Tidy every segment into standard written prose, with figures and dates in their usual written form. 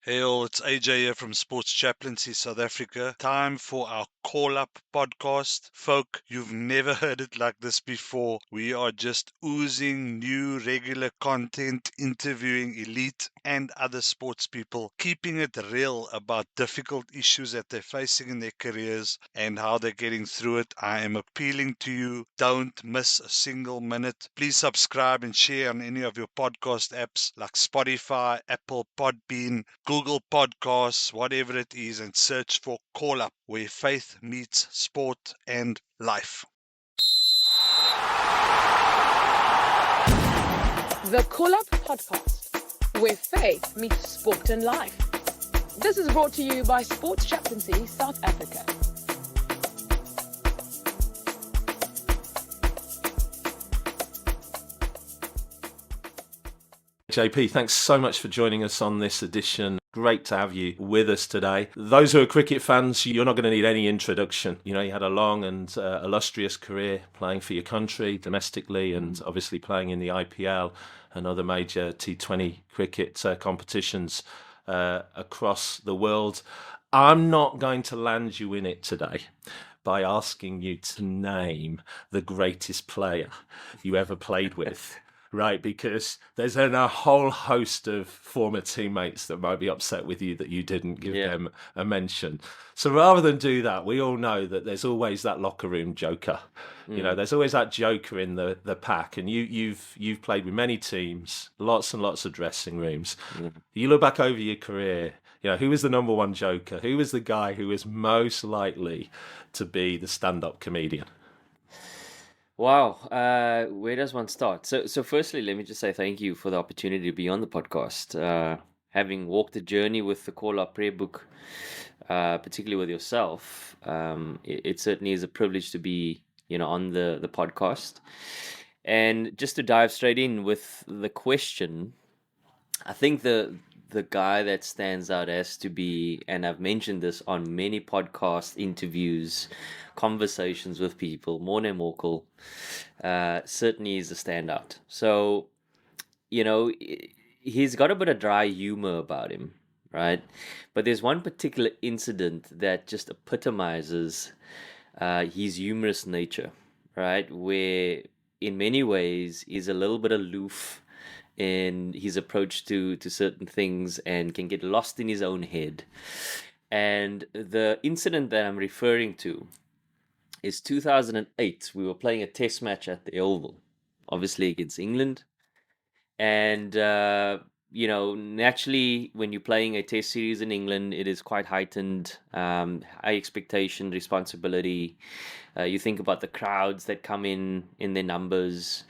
Hey all, it's AJ here from Sports Chaplaincy South Africa. Time for our Call Up podcast. Folk, you've never heard it like this before. We are just oozing new regular content, interviewing elite and other sports people, keeping it real about difficult issues that they're facing in their careers and how they're getting through it. I am appealing to you. Don't miss a single minute. Please subscribe and share on any of your podcast apps like Spotify, Apple, Podbean, Google Podcasts, whatever it is, and search for Call Up, where faith meets sport and life. The Call Up Podcast, where faith meets sport and life. This is brought to you by Sports Chaplaincy South Africa. JP, thanks so much for joining us on this edition. Great to have you with us today. Those who are cricket fans, you're not going to need any introduction. You know, you had a long and illustrious career playing for your country domestically and obviously playing in the IPL and other major T20 cricket competitions across the world. I'm not going to land you in it today by asking you to name the greatest player you ever played with. Right, because there's a whole host of former teammates that might be upset with you that you didn't give them a mention. So rather than do that, we all know that there's always that locker room joker. You know, there's always that joker in the pack. And you've played with many teams, lots and lots of dressing rooms. You look back over your career, you know, who was the number one joker? Who was the guy who was most likely to be the stand-up comedian? Wow, where does one start? So firstly, let me just say thank you for the opportunity to be on the podcast. Having walked the journey with the Call Up Prayer Book, particularly with yourself, it certainly is a privilege to be, on the podcast. And just to dive straight in with the question, I think the guy that stands out as to be, and I've mentioned this on many podcast interviews, conversations with people, Morne Morkel, certainly is a standout. So, he's got a bit of dry humor about him, right? But there's one particular incident that just epitomizes his humorous nature, right? Where in many ways he's a little bit aloof in his approach to certain things and can get lost in his own head. And the incident that I'm referring to is 2008. We were playing a test match at the Oval, obviously against England. And, naturally, when you're playing a test series in England, it is quite heightened, high expectation, responsibility. You think about the crowds that come in their numbers.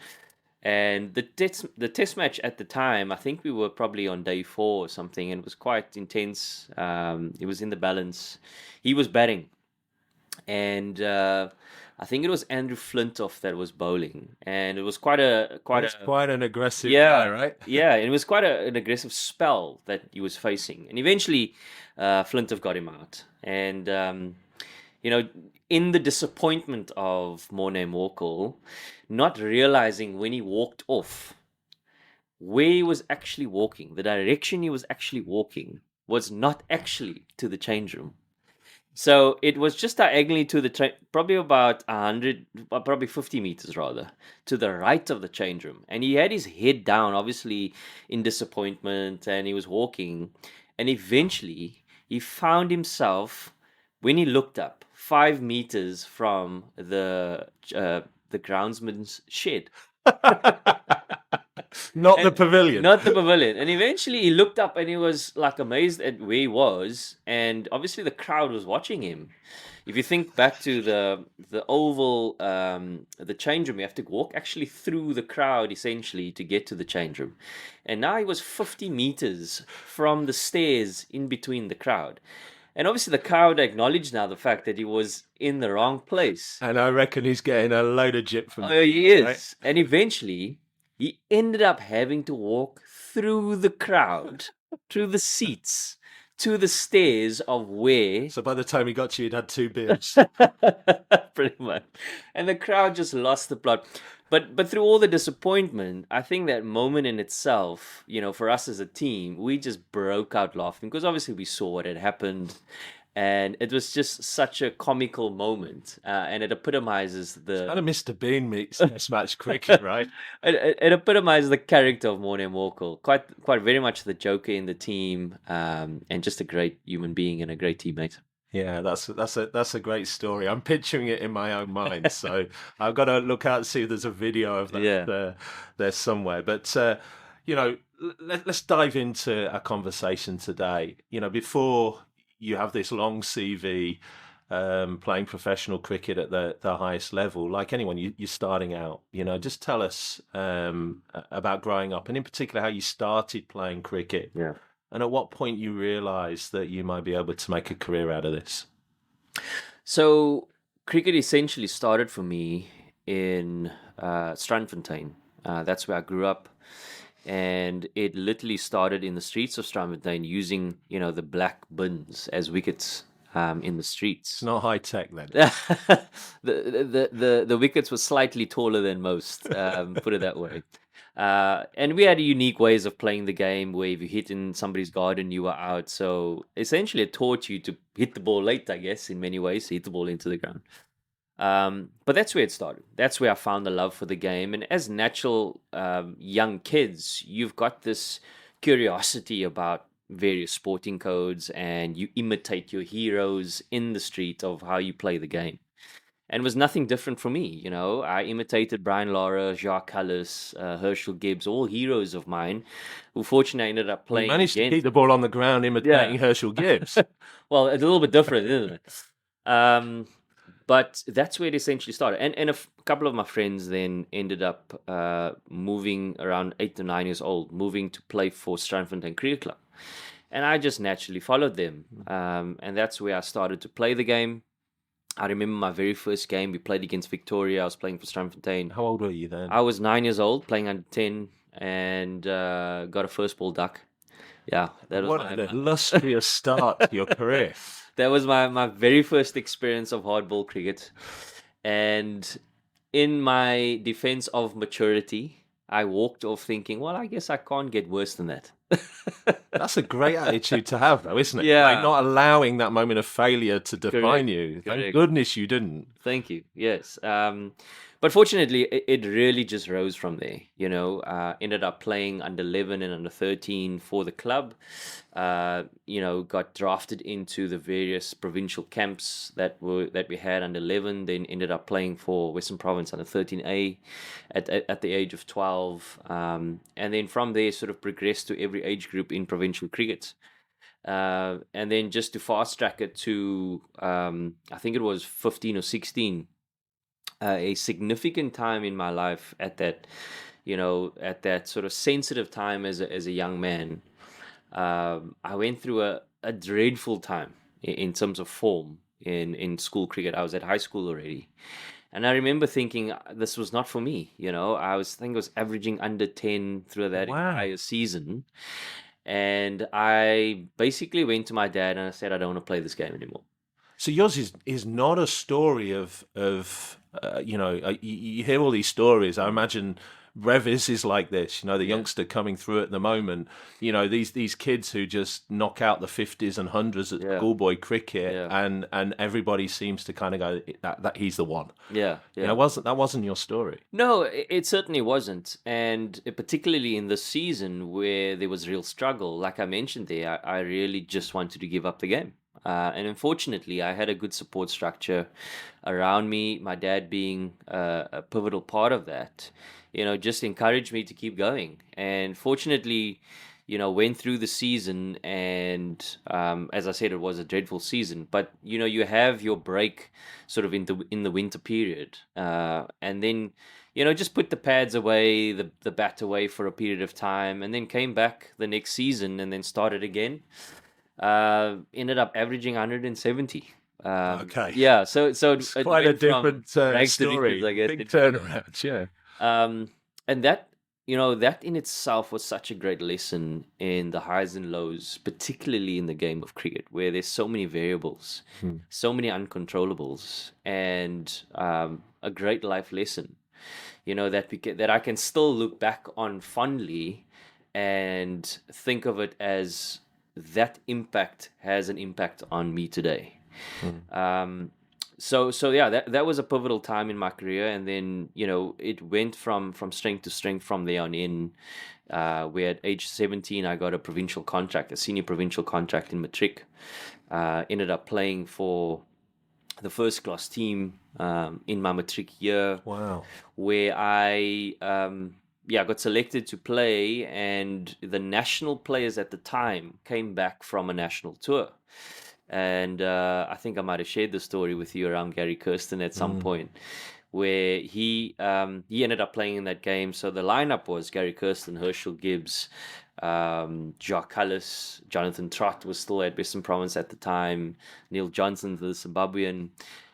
And the test match at the time, I think we were probably on day 4 or something, and it was quite intense. It was in the balance. He was batting, and I think it was Andrew Flintoff that was bowling, and it was quite an aggressive guy, right? Yeah, it was quite an aggressive spell that he was facing, and eventually Flintoff got him out, and in the disappointment of Morne Morkel, not realizing when he walked off, where he was actually walking, the direction he was actually walking was not actually to the change room. So it was just diagonally to the probably about 100, probably 50 meters rather, to the right of the change room. And he had his head down, obviously in disappointment, and he was walking. And eventually he found himself, when he looked up, 5 meters from the groundsman's shed. Not the pavilion. Not the pavilion. And eventually he looked up and he was like amazed at where he was. And obviously the crowd was watching him. If you think back to the Oval, the change room, you have to walk actually through the crowd essentially to get to the change room. And now he was 50 meters from the stairs in between the crowd. And obviously the crowd acknowledged now the fact that he was in the wrong place. And I reckon he's getting a load of jip from he is. Right? And eventually he ended up having to walk through the crowd, through the seats, to the stairs of where So by the time he got to you, he'd had 2 beers. pretty much, and the crowd just lost the plot. But through all the disappointment, I think that moment in itself, for us as a team, we just broke out laughing because obviously we saw what had happened, and it was just such a comical moment, and it epitomizes the Kind of Mr. Bean meets Test match cricket, right? it epitomizes the character of Morne Morkel. Quite very much the joker in the team, and just a great human being and a great teammate. Yeah, that's a great story. I'm picturing it in my own mind, so I've got to look out and see if there's a video of that Yeah. there somewhere. But let's dive into our conversation today. Before you have this long CV, playing professional cricket at the highest level, like anyone, you're starting out. Just tell us about growing up, and in particular how you started playing cricket. Yeah. And at what point you realised that you might be able to make a career out of this? So cricket essentially started for me in Strandfontein. That's where I grew up. And it literally started in the streets of Strandfontein using, the black bins as wickets in the streets. It's not high tech then. The wickets were slightly taller than most, put it that way. And we had unique ways of playing the game where if you hit in somebody's garden, you were out. So essentially, it taught you to hit the ball late, I guess, in many ways, hit the ball into the ground. But that's where it started. That's where I found the love for the game. And as natural young kids, you've got this curiosity about various sporting codes, and you imitate your heroes in the street of how you play the game. And it was nothing different for me, I imitated Brian Lara, Jacques Callis, Herschel Gibbs, all heroes of mine, who fortunately ended up You playing managed to against. keep the ball on the ground imitating Herschel Gibbs. Well, it's a little bit different, isn't it? But that's where it essentially started. And a couple of my friends then ended up moving around 8 to 9 years old, moving to play for Strandfontein Cricket Club. And I just naturally followed them. And that's where I started to play the game. I remember my very first game. We played against Victoria. I was playing for Strandfontein. How old were you then? I was 9 years old, playing under 10, and got a first ball duck. Yeah, that was What an illustrious start to your career. That was my very first experience of hardball cricket. And in my defense of maturity, I walked off thinking, well, I guess I can't get worse than that. That's a great attitude to have, though, isn't it? Yeah. Like not allowing that moment of failure to define you. Thank Correct. goodness you didn't. Thank you. Yes. But fortunately, it really just rose from there. Ended up playing under 11 and under 13 for the club. Got drafted into the various provincial camps that we had under 11. Then ended up playing for Western Province under 13A at the age of 12. And then from there, sort of progressed to every age group in provincial cricket. And then just to fast track it to, I think it was 15 or 16. A significant time in my life at that sort of sensitive time as a young man. I went through a dreadful time in terms of form in school cricket. I was at high school already. And I remember thinking this was not for me. I think I was averaging under 10 through that entire season. And I basically went to my dad and I said, I don't want to play this game anymore. So yours is not a story of you hear all these stories. I imagine Revis is like this, the youngster coming through at the moment, these kids who just knock out the 50s and 100s at schoolboy cricket, and everybody seems to kind of go that he's the one. Yeah. That wasn't your story. No, it certainly wasn't. And particularly in this season where there was real struggle, like I mentioned there, I really just wanted to give up the game. And unfortunately, I had a good support structure around me, my dad being a pivotal part of that, just encouraged me to keep going. And fortunately, went through the season and, as I said, it was a dreadful season, but, you have your break sort of in the winter period. And then, just put the pads away, the bat away for a period of time, and then came back the next season and then started again. Ended up averaging 170. Okay. Yeah, so it's quite a different story. I guess. Big turnaround, yeah. And that that in itself was such a great lesson in the highs and lows, particularly in the game of cricket, where there's so many variables, so many uncontrollables, and a great life lesson. That I can still look back on fondly and think of it as that impact has an impact on me today. So yeah, that was a pivotal time in my career, and then it went from strength to strength from there on in. Where at age 17 I got a provincial contract, a senior provincial contract in matric. Ended up playing for the first class team in my matric year. Wow. Where I got selected to play, and the national players at the time came back from a national tour. And I think I might have shared the story with you around Gary Kirsten at some point, where he ended up playing in that game. So the lineup was Gary Kirsten, Herschel Gibbs, Jacques Cullis, Jonathan Trott was still at Western Province at the time, Neil Johnson, the Zimbabwean,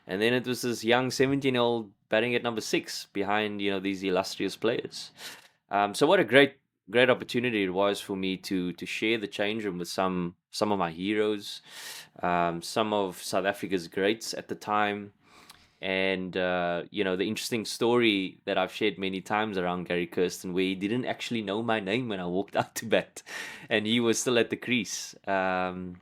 and then it was this young 17-year-old batting at number 6 behind these illustrious players. So what a great opportunity it was for me to share the change room with some of my heroes, some of South Africa's greats at the time. And the interesting story that I've shared many times around Gary Kirsten, where he didn't actually know my name when I walked out to bat, and he was still at the crease. So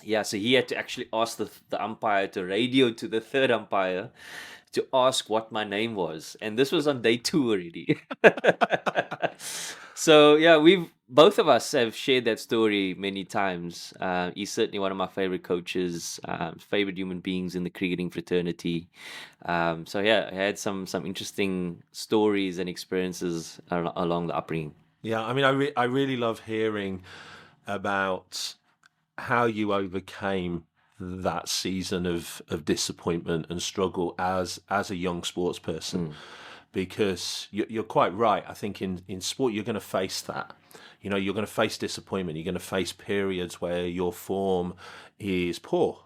he had to actually ask the umpire to radio to the third umpire to ask what my name was, and this was on day 2 already. So yeah, both of us have shared that story many times. He's certainly one of my favorite coaches, favorite human beings in the cricketing fraternity. So yeah, I had some interesting stories and experiences along the upbringing. Yeah, I mean, I really love hearing about how you overcame that season of disappointment and struggle as a young sports person. Because you're quite right. I think in sport you're going to face that. You're going to face disappointment. You're going to face periods where your form is poor.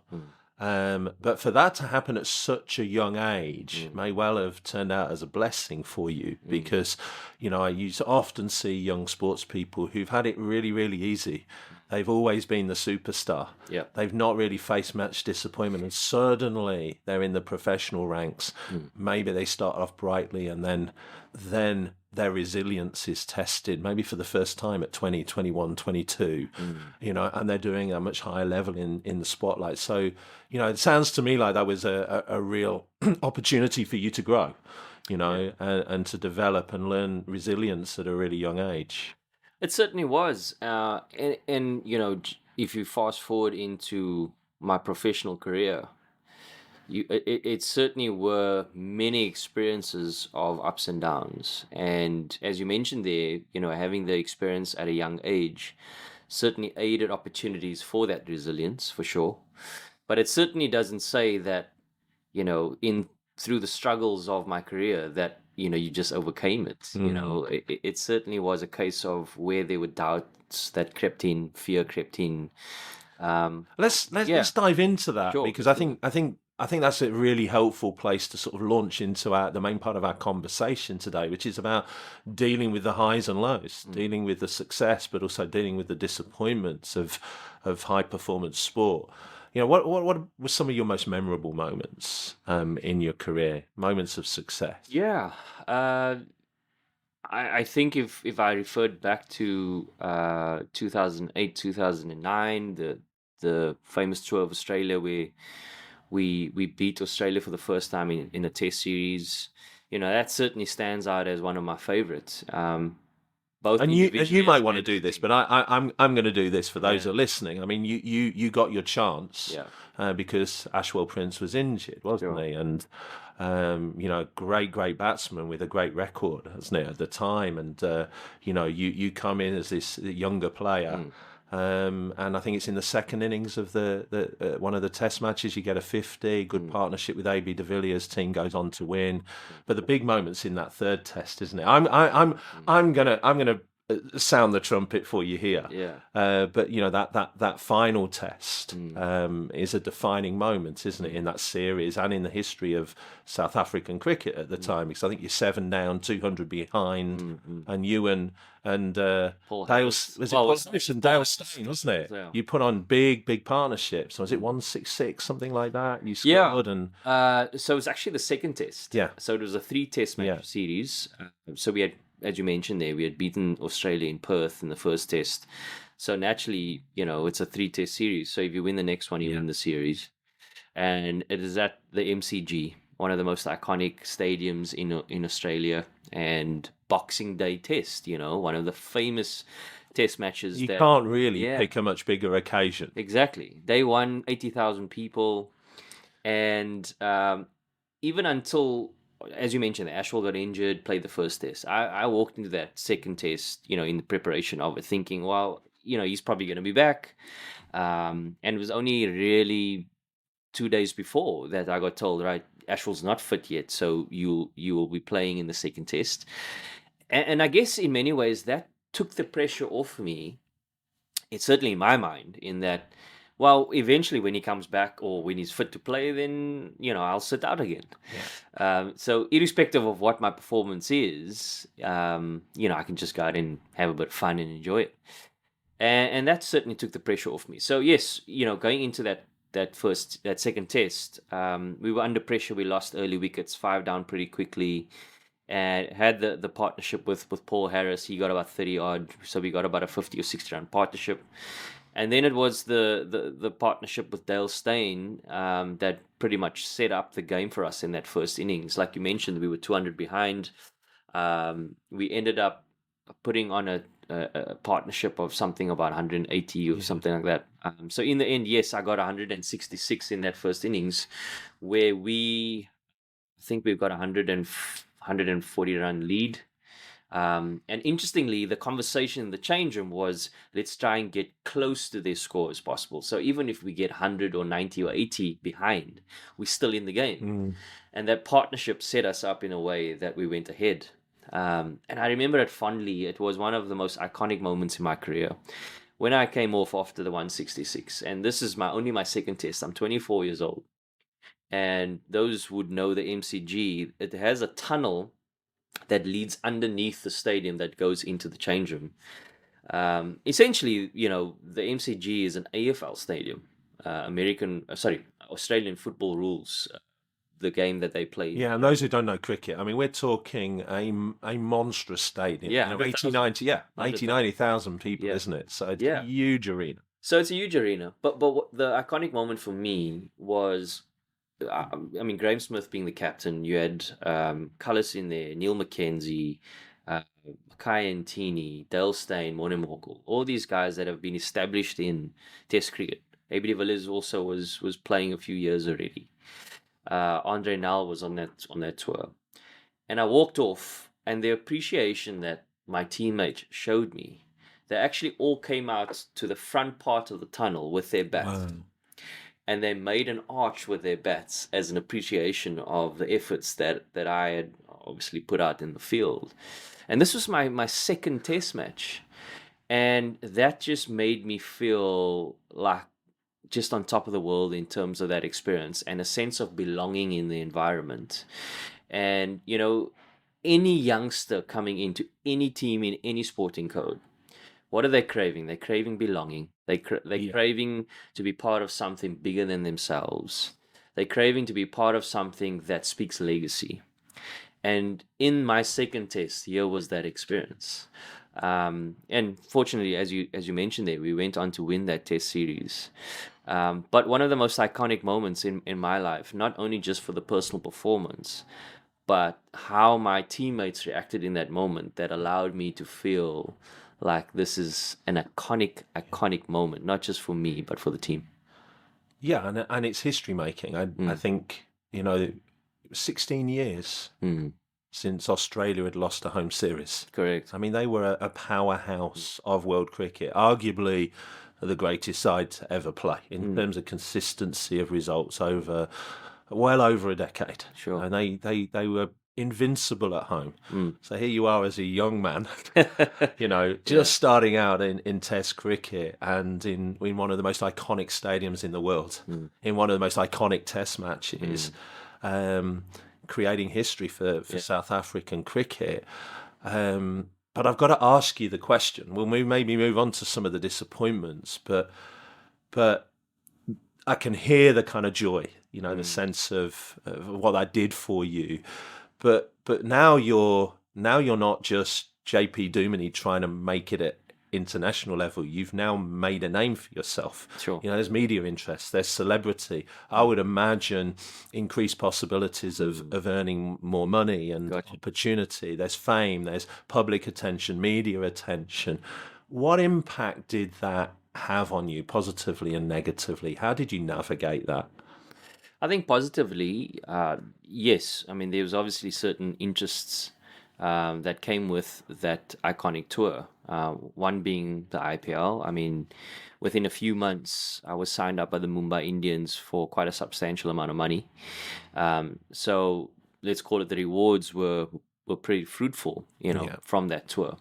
But for that to happen at such a young age may well have turned out as a blessing for you, because I used to often see young sports people who've had it really, really easy. They've always been the superstar. Yeah. They've not really faced much disappointment, and suddenly they're in the professional ranks. Maybe they start off brightly, and then their resilience is tested, maybe for the first time at 20, 21, 22, and they're doing a much higher level in the spotlight. So, it sounds to me like that was a real opportunity for you to grow, and to develop and learn resilience at a really young age. It certainly was. And if you fast forward into my professional career, it certainly were many experiences of ups and downs. And as you mentioned there, having the experience at a young age certainly aided opportunities for that resilience, for sure. But it certainly doesn't say that, through the struggles of my career that, you just overcame it. It certainly was a case of where there were doubts that crept in, fear crept in. Let's dive into that, Sure. because I think that's a really helpful place to sort of launch into the main part of our conversation today, which is about dealing with the highs and lows, dealing with the success, but also dealing with the disappointments of high performance sport. What were some of your most memorable moments in your career, moments of success? Yeah. I think if I referred back to 2008, 2009, the famous tour of Australia where we beat Australia for the first time in a test series, that certainly stands out as one of my favorites. And you might want to do this, but I'm going to do this for those who are listening. I mean, you got your chance because Ashwell Prince was injured, wasn't he? And great batsman with a great record, hasn't it, at the time? And you come in as this younger player. And I think it's in the second innings of the one of the test matches, you get a 50, good partnership with AB de Villiers, team goes on to win. But the big moment's in that third test, isn't it? I'm gonna sound the trumpet for you here. Yeah. But that final test is a defining moment, isn't it, in that series and in the history of South African cricket at the time? Because I think you're 7 down, 200 behind, and you and Paul Dale, Harris. was it Well, Paul it's- Harris and Paul Dale Harris. Steyn, wasn't it? Yeah. You put on big partnerships. Was it 166, something like that? You Yeah. scored and So it's actually the second test. Yeah. So it was a 3-test match Yeah. series. So we had, as you mentioned there, we had beaten Australia in Perth in the first test. So naturally, it's a 3-test series. So if you win the next one, you win the series. And it is at the MCG, one of the most iconic stadiums in Australia, and Boxing Day Test, one of the famous test matches. you can't really pick a much bigger occasion. Exactly. Day one, 80,000 people. And even until, as you mentioned, Ashwell got injured, played the first test. I walked into that second test, in the preparation of it, thinking, well, he's probably going to be back. And it was only really 2 days before that I got told, right, Ashwell's not fit yet, so you will be playing in the second test. And I guess in many ways that took the pressure off me. It's certainly in my mind, in that, well, eventually when he comes back or when he's fit to play, then, I'll sit out again. So irrespective of what my performance is, I can just go out and have a bit of fun and enjoy it. And that certainly took the pressure off me. So yes, going into that second test, we were under pressure. We lost early wickets, 5 down pretty quickly, and had the partnership with Paul Harris. He got about 30 odd, so we got about a 50 or 60 run partnership. And then it was the partnership with Dale Steyn that pretty much set up the game for us in that first innings. Like you mentioned, we were 200 behind. We ended up putting on a partnership of something about 180 or something like that. So in the end, yes, I got 166 in that first innings, where I think we've got 140 run lead. And interestingly, the conversation in the change room was, let's try and get close to their score as possible. So even if we get 100 or 90 or 80 behind, we're still in the game. And that partnership set us up in a way that we went ahead. And I remember it fondly. It was one of the most iconic moments in my career when I came off after the 166. And this is only my second test. I'm 24 years old. And those would know the MCG, it has a tunnel that leads underneath the stadium that goes into the change room. Essentially, the MCG is an AFL stadium, Australian football rules, the game that they play. Yeah, and those who don't know cricket, I mean, we're talking a monstrous stadium. Yeah, 90,000 people, isn't it? So it's a huge arena. So it's a huge arena. But the iconic moment for me was, Graham Smith being the captain. You had Cullis in there, Neil McKenzie, Kai Ntini, Dale Steyn, Morne Morkel, all these guys that have been established in Test cricket. A.B. de Villiers also was playing a few years already. Andre Nel was on that tour. And I walked off, and the appreciation that my teammates showed me, they actually all came out to the front part of the tunnel with their bats. Wow. And they made an arch with their bats as an appreciation of the efforts that I had obviously put out in the field. And this was my second test match. And that just made me feel like just on top of the world in terms of that experience and a sense of belonging in the environment. And, any youngster coming into any team in any sporting code, what are they craving? They're craving belonging. They're craving to be part of something bigger than themselves. They're craving to be part of something that speaks legacy. And in my second test, here was that experience. And fortunately, as you mentioned there, we went on to win that test series. But one of the most iconic moments in my life, not only just for the personal performance, but how my teammates reacted in that moment, that allowed me to feel like this is an iconic moment, not just for me, but for the team. Yeah, and it's history making. I think, 16 years since Australia had lost a home series. Correct. I mean, they were a powerhouse of world cricket, arguably the greatest side to ever play in terms of consistency of results over well over a decade. Sure. And they were invincible at home. So here you are as a young man, just starting out in Test cricket and in one of the most iconic stadiums in the world, in one of the most iconic Test matches, creating history for South African cricket. But I've got to ask you the question. We'll maybe move on to some of the disappointments, but I can hear the kind of joy, the sense of what that did for you. But now you're not just JP Duminy trying to make it at international level. You've now made a name for yourself. Sure. There's media interest, there's celebrity. I would imagine increased possibilities of earning more money and opportunity. There's fame, there's public attention, media attention. What impact did that have on you, positively and negatively? How did you navigate that? I think positively, yes. I mean, there was obviously certain interests that came with that iconic tour. One being the IPL. I mean, within a few months, I was signed up by the Mumbai Indians for quite a substantial amount of money. So let's call it the rewards were pretty fruitful, from that tour.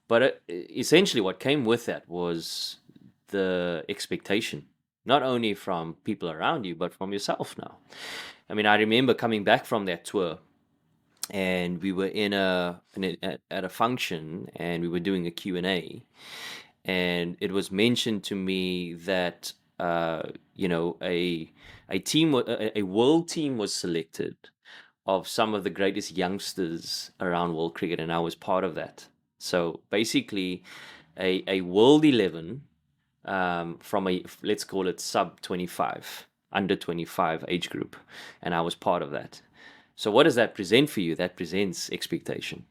But essentially, what came with that was the expectation. Not only from people around you, but from yourself now. I mean, I remember coming back from that tour, and we were at a function, and we were doing a Q&A, and it was mentioned to me that a world team was selected of some of the greatest youngsters around world cricket, and I was part of that. So basically, a world 11. From let's call it sub 25, under 25 age group. And I was part of that. So what does that present for you? That presents expectation.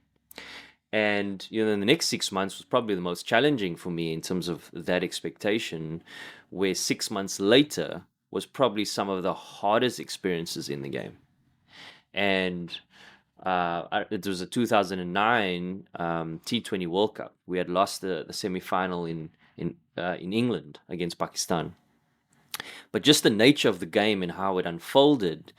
And, the next 6 months was probably the most challenging for me in terms of that expectation, where 6 months later was probably some of the hardest experiences in the game. And it was a 2009 T20 World Cup. We had lost the semi-final in England against Pakistan. But just the nature of the game and how it unfolded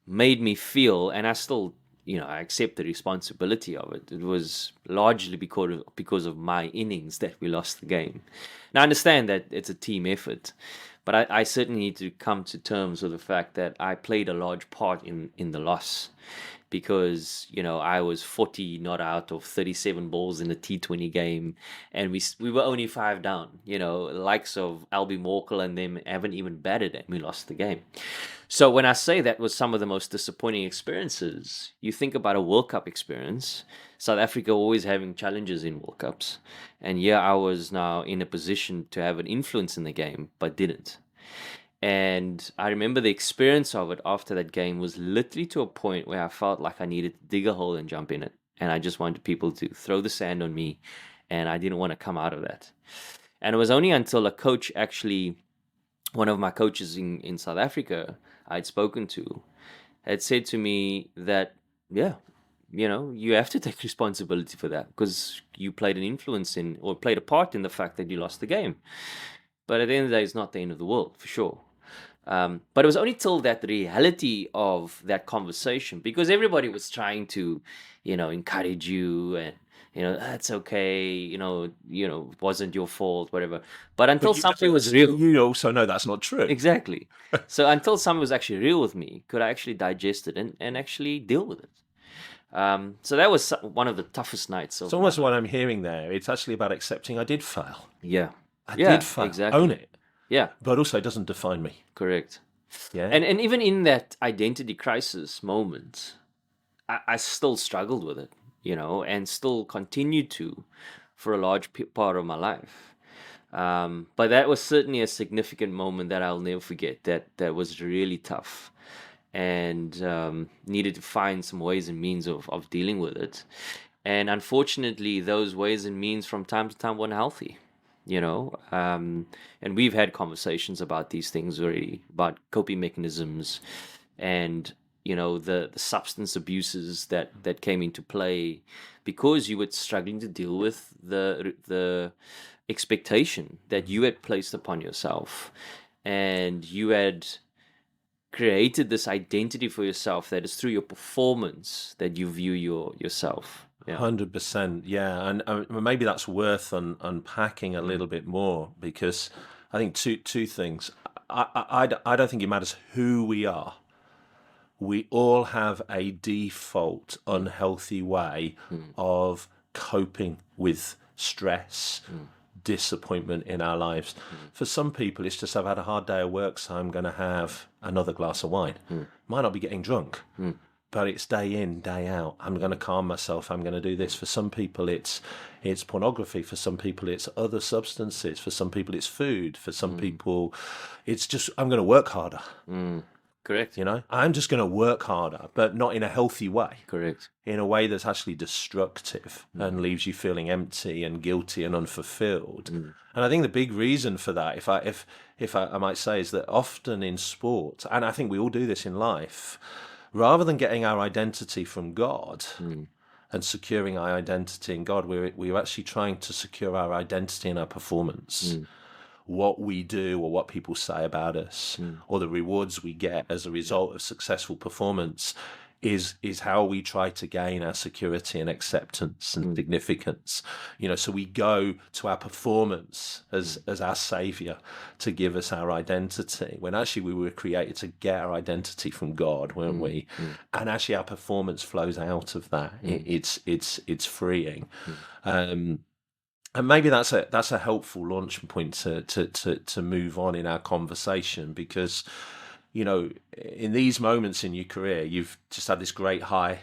made me feel, and I still, I accept the responsibility of it. It was largely because of my innings that we lost the game. Now, I understand that it's a team effort, but I certainly need to come to terms with the fact that I played a large part in the loss. Because, I was 40 not out of 37 balls in the T20 game, and we were only 5 down. The likes of Albie Morkel and them haven't even batted, and we lost the game. So when I say that was some of the most disappointing experiences, you think about a World Cup experience, South Africa always having challenges in World Cups. And I was now in a position to have an influence in the game, but didn't. And I remember the experience of it after that game was literally to a point where I felt like I needed to dig a hole and jump in it. And I just wanted people to throw the sand on me, and I didn't want to come out of that. And it was only until a coach one of my coaches in South Africa I'd spoken to, had said to me that, you have to take responsibility for that because you played played a part in the fact that you lost the game. But at the end of the day, it's not the end of the world, for sure. But it was only till that reality of that conversation, because everybody was trying to, encourage you and, that's okay, it wasn't your fault, whatever. But until something was real. You also know that's not true. Exactly. So until something was actually real with me, could I actually digest it and actually deal with it? So that was one of the toughest nights. It's almost what I'm hearing there. It's actually about accepting I did fail. Yeah. I did fail. Exactly. Own it. Yeah. But also it doesn't define me. Correct. Yeah. And even in that identity crisis moment, I still struggled with it, and still continued to for a large part of my life. But that was certainly a significant moment that I'll never forget. That was really tough, and needed to find some ways and means of dealing with it. And unfortunately, those ways and means from time to time weren't healthy. And we've had conversations about these things already, about coping mechanisms and, the substance abuses that came into play because you were struggling to deal with the expectation that you had placed upon yourself. And you had created this identity for yourself that is through your performance that you view yourself. Yeah. 100%, yeah, and maybe that's worth unpacking a little bit more, because I think two things. I don't think it matters who we are. We all have a default unhealthy way of coping with stress, disappointment in our lives. For some people, it's just, I've had a hard day at work, so I'm going to have another glass of wine. Might not be getting drunk, but it's day in, day out. I'm going to calm myself. I'm going to do this. For some people, it's pornography. For some people, it's other substances. For some people, it's food. For some people, it's just, I'm going to work harder. Correct. You know, I'm just going to work harder, but not in a healthy way. Correct. In a way that's actually destructive and leaves you feeling empty and guilty and unfulfilled. And I think the big reason for that, if I might say, is that often in sport, and I think we all do this in life, rather than getting our identity from God and securing our identity in God, we're actually trying to secure our identity in our performance. What we do or what people say about us or the rewards we get as a result of successful performance is how we try to gain our security and acceptance and significance. You know, so we go to our performance as our savior to give us our identity, when actually we were created to get our identity from God, weren't we? And actually our performance flows out of that. It's freeing. And maybe that's a helpful launch point to move on in our conversation, because, you know, in these moments in your career, you've just had this great high,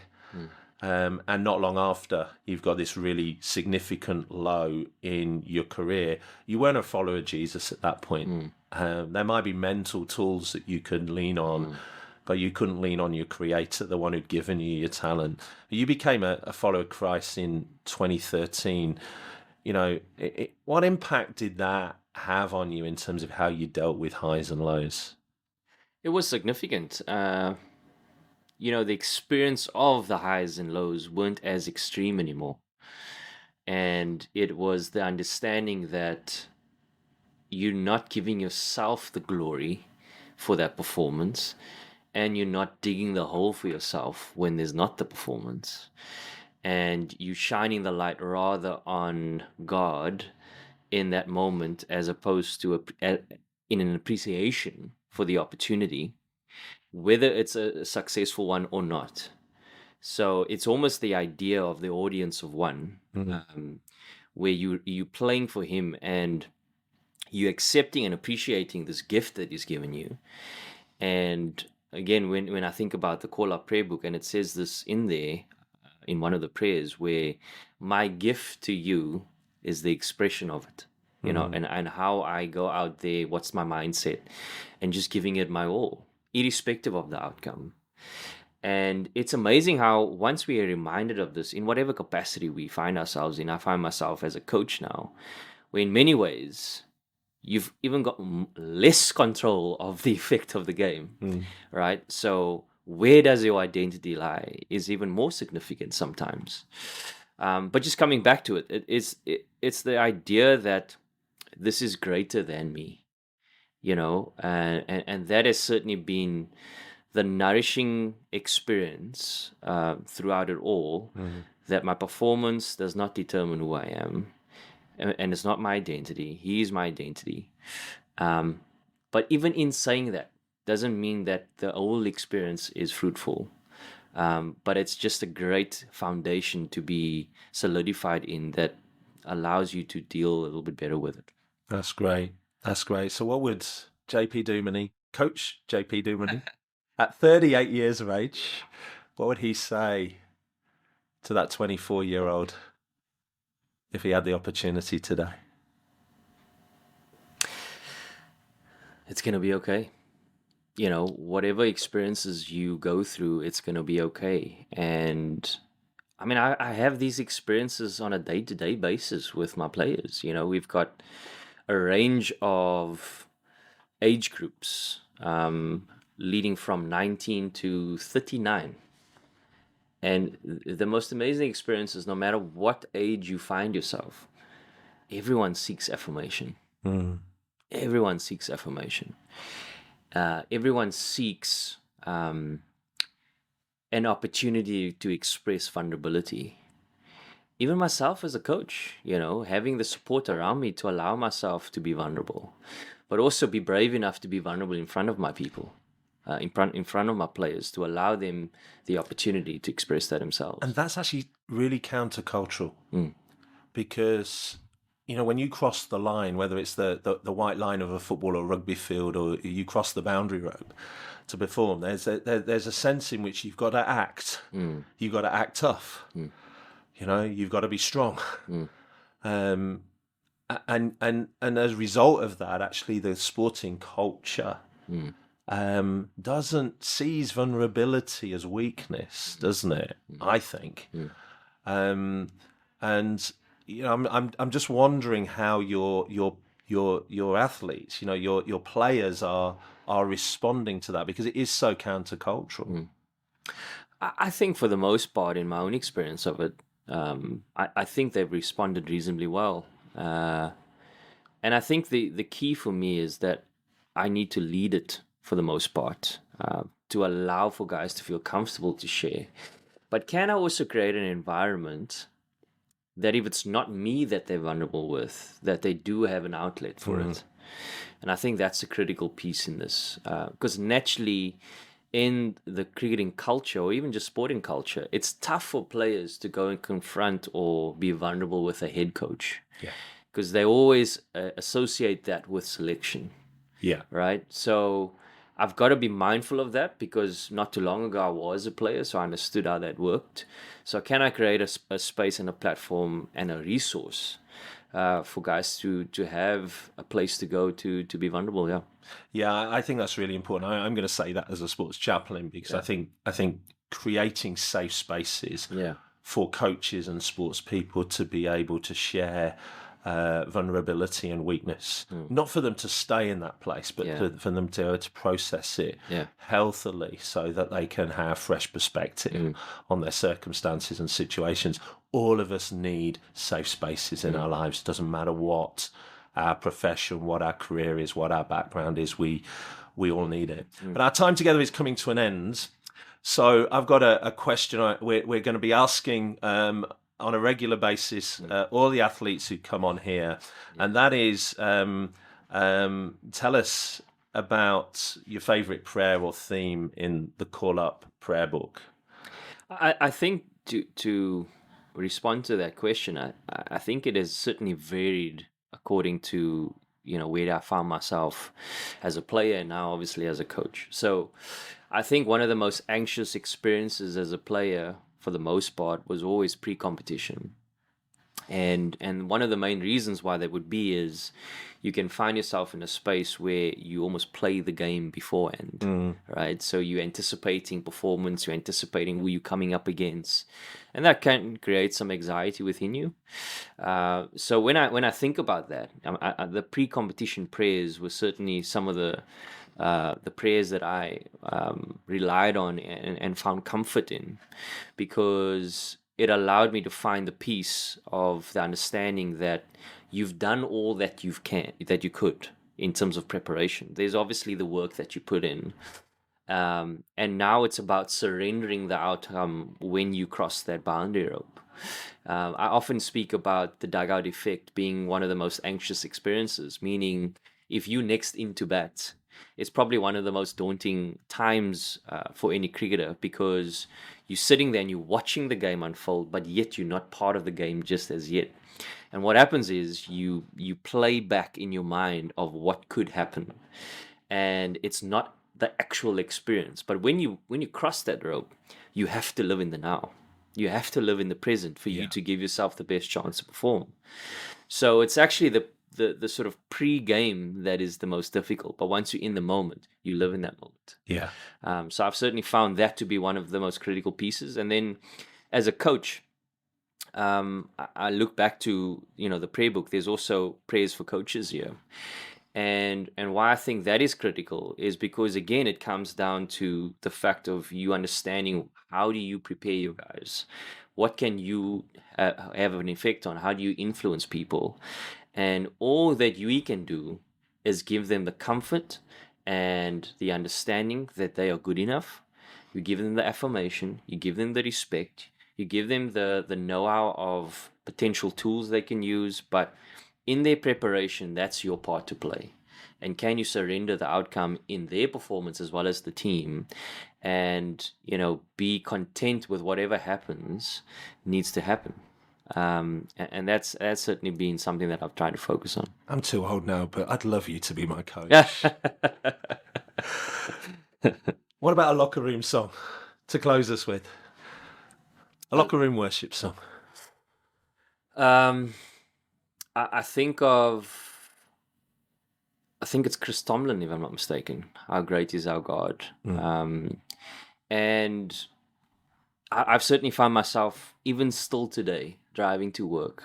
and not long after, you've got this really significant low in your career. You weren't a follower of Jesus at that point. There might be mental tools that you could lean on, but you couldn't lean on your creator, the one who'd given you your talent. You became a follower of Christ in 2013. You know, what impact did that have on you in terms of how you dealt with highs and lows? It was significant. You know, the experience of the highs and lows weren't as extreme anymore. And it was the understanding that you're not giving yourself the glory for that performance, and you're not digging the hole for yourself when there's not the performance. And you shining the light rather on God in that moment, as opposed to in an appreciation for the opportunity, whether it's a successful one or not. So it's almost the idea of the audience of one, where you playing for him and you accepting and appreciating this gift that he's given you. And again, when I think about the Call Up Prayer Book, and it says this in there, in one of the prayers, where my gift to you is the expression of it, you know, and how I go out there, what's my mindset, and just giving it my all, irrespective of the outcome. And it's amazing how once we are reminded of this, in whatever capacity we find ourselves in, I find myself as a coach now, where in many ways, you've even got less control of the effect of the game, right? So where does your identity lie is even more significant sometimes. But just coming back to it, it's the idea that this is greater than me, you know, and that has certainly been the nourishing experience throughout it all, that my performance does not determine who I am, and it's not my identity. He is my identity. But even in saying that, doesn't mean that the whole experience is fruitful. But it's just a great foundation to be solidified in, that allows you to deal a little bit better with it. That's great. That's great. So what would Coach JP Duminy, at 38 years of age, what would he say to that 24-year-old if he had the opportunity today? It's going to be okay. You know, whatever experiences you go through, it's going to be okay. And I mean, I have these experiences on a day-to-day basis with my players. You know, we've got a range of age groups, leading from 19 to 39. And the most amazing experience is, no matter what age you find yourself, everyone seeks affirmation. Everyone seeks affirmation. everyone seeks an opportunity to express vulnerability. Even myself as a coach, having the support around me to allow myself to be vulnerable, but also be brave enough to be vulnerable in front of my people, in front of my players, to allow them the opportunity to express that themselves. And that's actually really countercultural, because when you cross the line, whether it's the white line of a football or rugby field, or you cross the boundary rope to perform, there's a sense in which you've got to act. You've got to act tough. You've got to be strong. And as a result of that, actually, the sporting culture doesn't sees vulnerability as weakness, doesn't it? I think. And I'm just wondering how your athletes, your players are responding to that, because it is so countercultural. I think for the most part, in my own experience of it, I think they've responded reasonably well. And I think the key for me is that I need to lead it for the most part, to allow for guys to feel comfortable to share. But can I also create an environment that if it's not me that they're vulnerable with, that they do have an outlet for it? And I think that's a critical piece in this, because naturally in the cricketing culture, or even just sporting culture, it's tough for players to go and confront or be vulnerable with a head coach, because they always associate that with selection. Right? So I've got to be mindful of that, because not too long ago I was a player, so I understood how that worked. So can I create a space and a platform and a resource for guys to have a place to go to be vulnerable? Yeah, I think that's really important. I'm going to say that as a sports chaplain, because I think creating safe spaces for coaches and sports people to be able to share vulnerability and weakness, not for them to stay in that place, but for them to be able to process it healthily, so that they can have fresh perspective on their circumstances and situations. All of us need safe spaces in our lives. Doesn't matter what our profession, what our career is, what our background is, we all need it. But our time together is coming to an end. So I've got a question we're going to be asking on a regular basis all the athletes who come on here, and that is, tell us about your favourite prayer or theme in the Call Up prayer book. I think to respond to that question, I think it is certainly varied according to where I found myself as a player, and now obviously as a coach. So I think one of the most anxious experiences as a player, for the most part, was always pre-competition. And one of the main reasons why that would be is you can find yourself in a space where you almost play the game beforehand, right? So you're anticipating performance, you're anticipating who you're coming up against, and that can create some anxiety within you. So when I think about that, the pre-competition prayers were certainly some of the prayers that I relied on and found comfort in, because it allowed me to find the peace of the understanding that you've done all that you could in terms of preparation. There's obviously the work that you put in, and now it's about surrendering the outcome when you cross that boundary rope. I often speak about the dugout effect being one of the most anxious experiences, meaning if you next into bat, it's probably one of the most daunting times for any cricketer, because you're sitting there and you're watching the game unfold, but yet you're not part of the game just as yet. And what happens is you play back in your mind of what could happen, and it's not the actual experience. But when you cross that rope, you have to live in the now. You have to live in the present for you to give yourself the best chance to perform. So it's actually the sort of pre-game that is the most difficult, but once you're in the moment, you live in that moment. So I've certainly found that to be one of the most critical pieces. And then as a coach, I look back to the prayer book. There's also prayers for coaches here, and why I think that is critical is because, again, it comes down to the fact of you understanding, how do you prepare your guys, what can you have an effect on, how do you influence people. And all that we can do is give them the comfort and the understanding that they are good enough. You give them the affirmation, you give them the respect, you give them the know-how of potential tools they can use, but in their preparation, that's your part to play. And can you surrender the outcome in their performance as well as the team, and be content with whatever happens needs to happen. And that's certainly been something that I've tried to focus on. I'm too old now, but I'd love you to be my coach. What about a locker room song to close us with? A locker room worship song. I think it's Chris Tomlin, if I'm not mistaken. How great is our God? And I've certainly found myself, even still today, driving to work,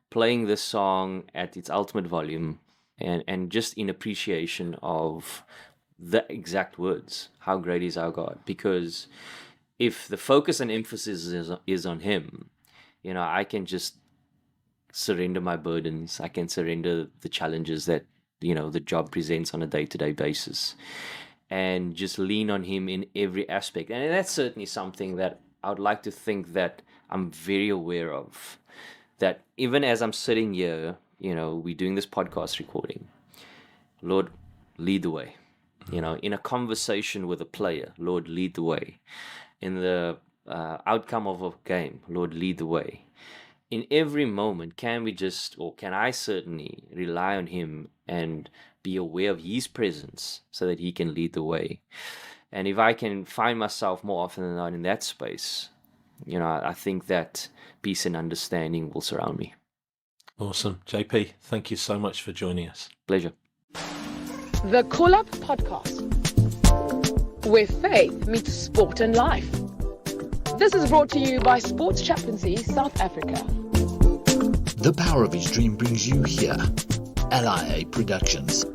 playing this song at its ultimate volume, and just in appreciation of the exact words. How great is our God? Because if the focus and emphasis is on Him, I can just surrender my burdens. I can surrender the challenges that the job presents on a day-to-day basis, and just lean on Him in every aspect. And that's certainly something that I would like to think that I'm very aware of, that even as I'm sitting here, we're doing this podcast recording, Lord, lead the way. In a conversation with a player, Lord, lead the way. In the outcome of a game, Lord, lead the way. In every moment, can I certainly rely on Him and be aware of His presence so that He can lead the way? And if I can find myself more often than not in that space, I think that peace and understanding will surround me. Awesome. JP, thank you so much for joining us. Pleasure. The Call Up Podcast, where faith meets sport and life. This is brought to you by Sports Chaplaincy South Africa. The power of his dream brings you here. LIA Productions.